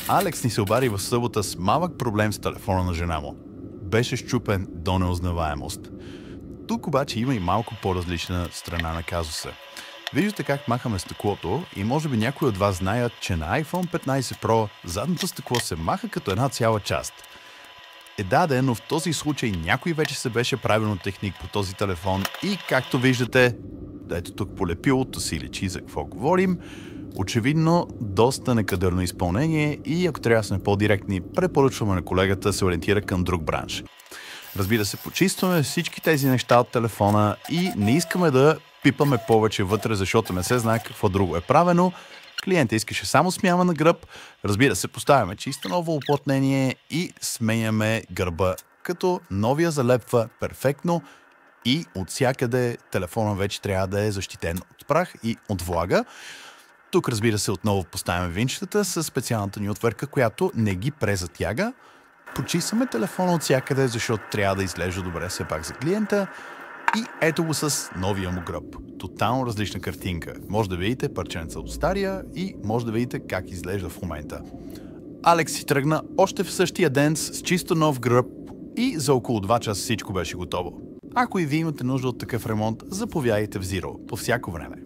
Алекс ни се обади в събота с малък проблем с телефона на жена му. Беше счупен до неузнаваемост. Тук обаче има и малко по-различна страна на казуса. Виждате как махаме стъклото и може би някои от вас знаят, че на iPhone 15 Pro задното стъкло се маха като една цяла част. Да, но в този случай някой вече се беше правилно техник по този телефон и както виждате, ето тук полепилото си личи за какво говорим, очевидно доста некадърно изпълнение и ако трябва да сме по-директни, препоръчваме на колегата да се ориентира към друг бранш. Разбира се, почистваме всички тези неща от телефона и не искаме да пипаме повече вътре, защото не се знае какво друго е правено. Клиентът искаше само смяна на гръб. Разбира се, поставяме чисто ново уплътнение и сменяме гърба, като новия залепва перфектно и от всякъде телефона вече трябва да е защитен от прах и от влага. Тук, разбира се, отново поставяме винчетата с специалната ни отвърка, която не ги презатяга. Почистваме телефона от всякъде, защото трябва да изглежда добре все пак за клиента. И ето го с новия му гръб. Тотално различна картинка. Може да видите парченца от стария и може да видите как изглежда в момента. Алекс си тръгна още в същия ден с чисто нов гръб и за около 2 часа всичко беше готово. Ако и вие имате нужда от такъв ремонт, заповядайте в Zero по всяко време.